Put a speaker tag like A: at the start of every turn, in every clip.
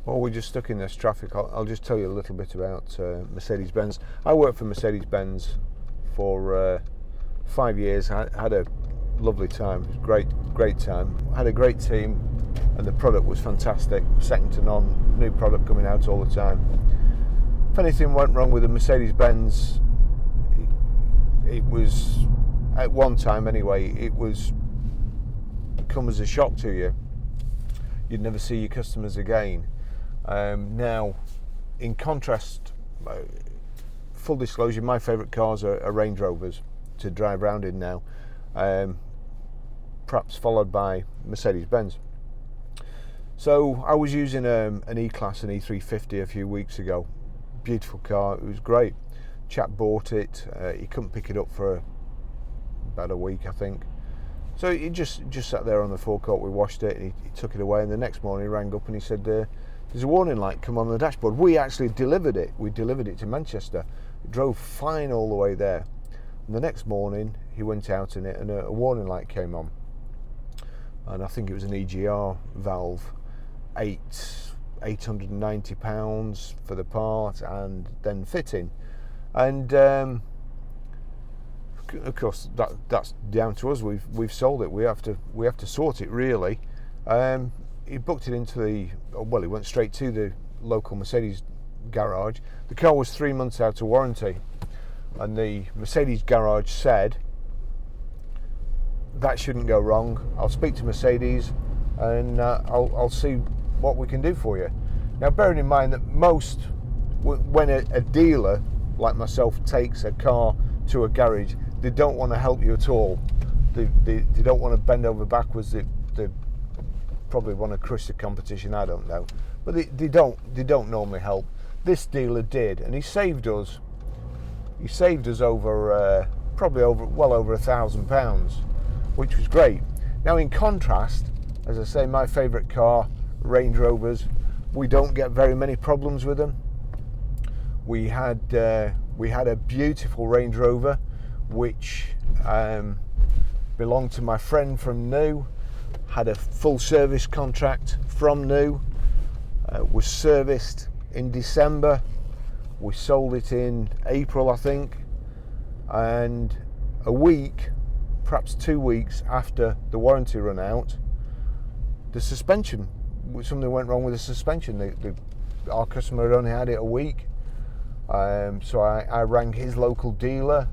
A: Well, we're just stuck in this traffic. I'll just tell you a little bit about Mercedes-Benz. I worked for Mercedes-Benz for 5 years. I had a lovely time. It was great time. I had a great team, and the product was fantastic, second to none. New product coming out all the time. If anything went wrong with the Mercedes-Benz, it was, at one time anyway, it was come as a shock to you. You'd never see your customers again. Now, in contrast, full disclosure, my favourite cars are Range Rovers to drive around in now, perhaps followed by Mercedes-Benz. So I was using an E-Class, an E350 a few weeks ago. Beautiful car, it was great. Chap bought it, he couldn't pick it up for about a week, I think. So he just sat there on the forecourt. We washed it, and he took it away, and the next morning he rang up and he said, there's a warning light come on the dashboard. We actually delivered it. We delivered it to Manchester. It drove fine all the way there. And the next morning he went out in it, and a warning light came on. And I think it was an EGR valve, £890 for the part, and then fitting. And of course that's down to us. We've sold it. We have to sort it really. He booked it into he went straight to the local Mercedes garage. The car was 3 months out of warranty, and the Mercedes garage said that shouldn't go wrong. I'll speak to Mercedes, and I'll see what we can do for you. Now, bearing in mind that when a dealer like myself takes a car to a garage, they don't want to help you at all. They don't want to bend over backwards. They probably want to crush the competition, I don't know, but they don't normally help. This dealer did, and he saved us over well over £1,000, which was great. Now, in contrast, as I say, my favourite car, Range Rovers, we don't get very many problems with them. We had a beautiful Range Rover which belonged to my friend from New, had a full service contract from New, was serviced in December. We sold it in April, I think, and a week, perhaps 2 weeks after the warranty ran out, something went wrong with the suspension. Our customer had only had it a week, so I rang his local dealer,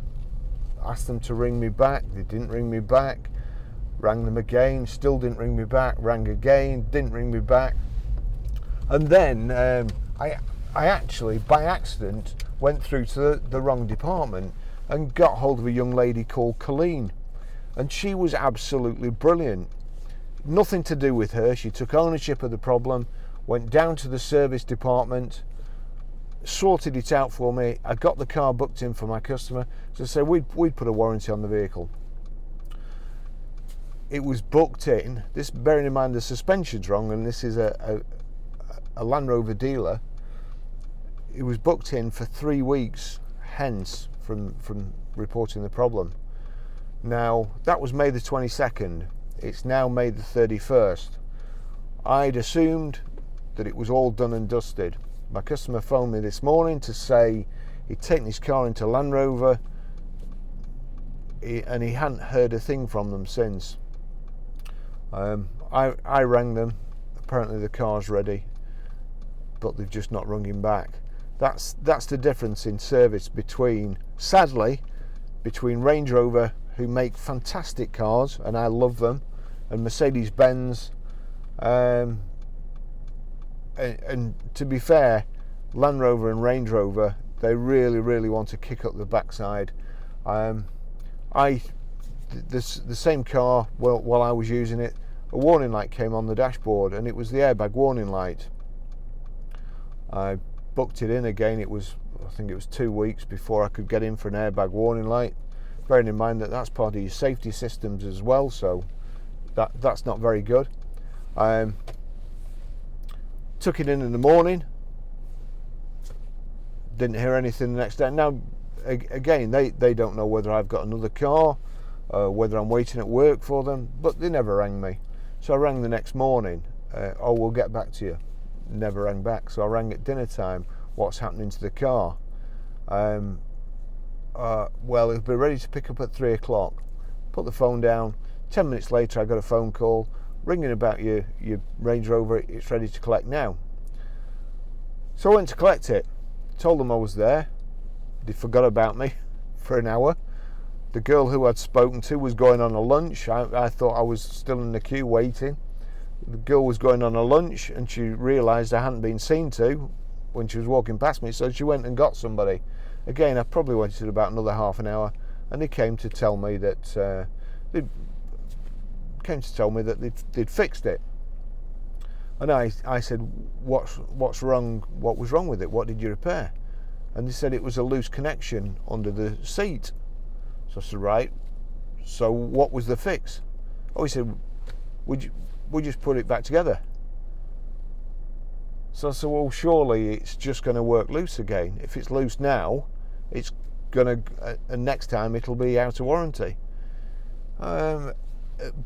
A: asked them to ring me back. They didn't ring me back. Rang them again, still didn't ring me back. Rang again, didn't ring me back. And then I actually, by accident, went through to the wrong department and got hold of a young lady called Colleen, and she was absolutely brilliant. Nothing to do with her. She took ownership of the problem, went down to the service department, sorted it out for me. I got the car booked in for my customer. So I said we'd put a warranty on the vehicle. It was booked in. This, bearing in mind the suspension's wrong, and this is a Land Rover dealer. It was booked in for 3 weeks hence from reporting the problem. Now, that was May the 22nd. It's now May the 31st. I'd assumed that it was all done and dusted. My customer phoned me this morning to say he'd taken his car into Land Rover, and he hadn't heard a thing from them since. I rang them. Apparently the car's ready, but they've just not rung him back. That's the difference in service sadly, between Range Rover, who make fantastic cars, and I love them, and Mercedes-Benz. And to be fair, Land Rover and Range Rover, they really want to kick up the backside. The same car, while I was using it, a warning light came on the dashboard, and it was the airbag warning light. I booked it in again. I think it was 2 weeks before I could get in for an airbag warning light, bearing in mind that that's part of your safety systems as well, so that's not very good. Took it in the morning, didn't hear anything the next day. Now again, they don't know whether I've got another car, whether I'm waiting at work for them, but they never rang me. So I rang the next morning. We'll get back to you. never rang back. So I rang at dinner time, what's happening to the car? Well, it'll be ready to pick up at 3 o'clock. Put the phone down. 10 minutes later, I got a phone call ringing about your Range Rover. It's ready to collect now. So I went to collect it. Told them I was there. They forgot about me for an hour. The girl who I'd spoken to was going on a lunch. I thought I was still in the queue waiting. The girl was going on a lunch, and she realised I hadn't been seen to when she was walking past me, so she went and got somebody. Again, I probably waited about another half an hour, and they came to tell me that they'd fixed it. And I said, what's wrong? What was wrong with it? What did you repair? And they said it was a loose connection under the seat. So I said, right. So what was the fix? Oh, he said, we just put it back together. So I said, well, surely it's just going to work loose again. If it's loose now, it's going to, and next time it'll be out of warranty. But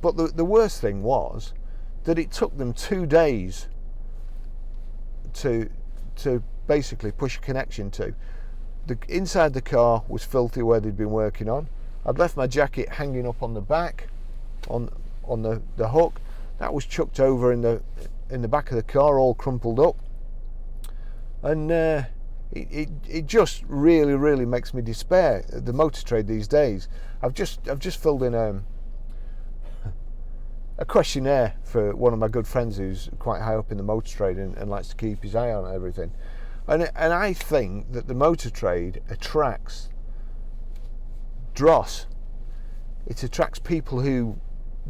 A: the worst thing was that it took them 2 days to basically push a connection to. The inside the car was filthy where they'd been working on. I'd left my jacket hanging up on the back, on the hook. That was chucked over in the back of the car, all crumpled up, and it just really makes me despair. The motor trade these days. I've just filled in a questionnaire for one of my good friends who's quite high up in the motor trade and likes to keep his eye on everything. And I think that the motor trade attracts dross. It attracts people who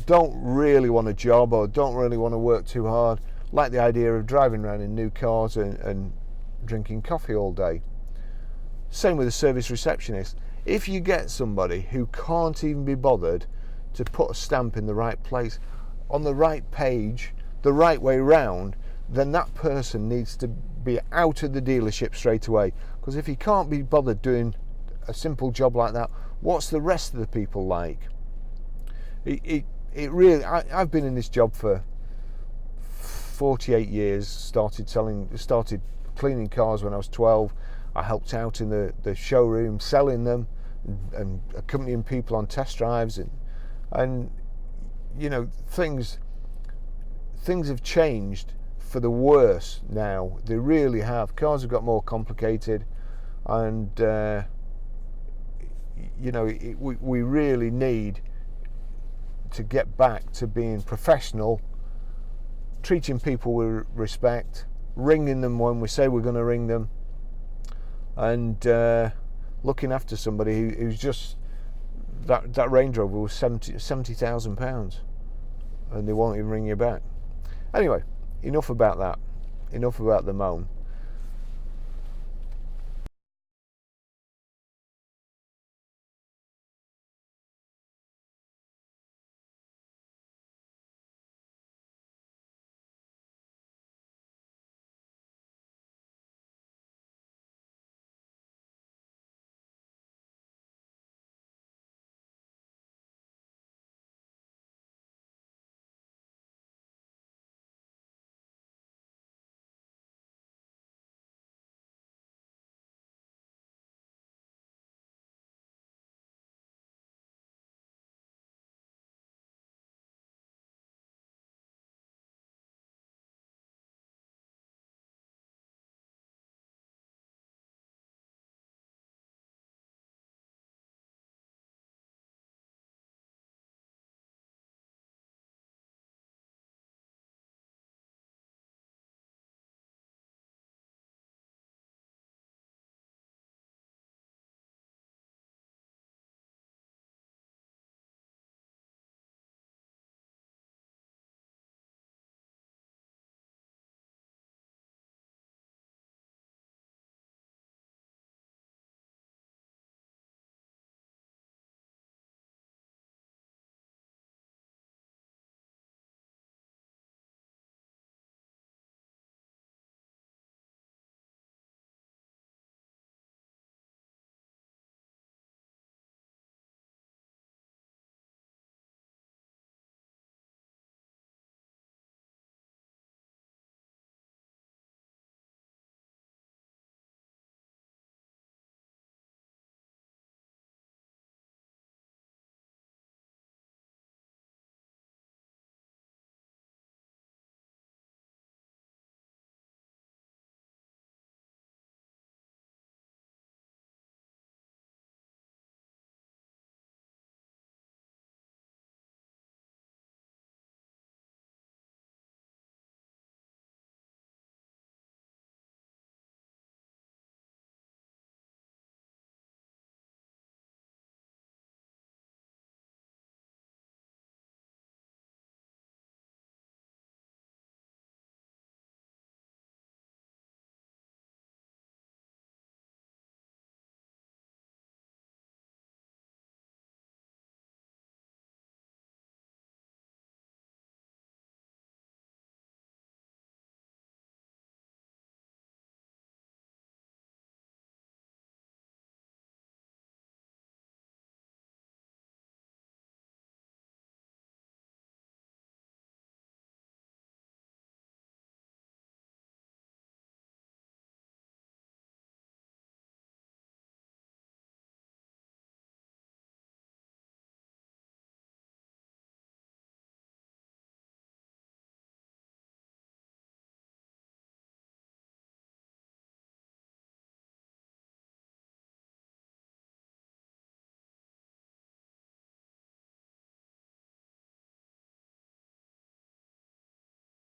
A: don't really want a job or don't really want to work too hard, like the idea of driving around in new cars and drinking coffee all day. Same with a service receptionist. If you get somebody who can't even be bothered to put a stamp in the right place, on the right page, the right way round, then that person needs to be out of the dealership straight away. Because if he can't be bothered doing a simple job like that, what's the rest of the people like? It really, I've been in this job for 48 years. Started cleaning cars when I was 12. I helped out in the showroom selling them and accompanying people on test drives, and you know, things have changed for the worse now. They really have. Cars have got more complicated, and you know, we really need to get back to being professional, treating people with respect, ringing them when we say we're going to ring them, and looking after somebody who's just that Range Rover was £70,000 and they won't even ring you back. Anyway, enough about that. Enough about the moan.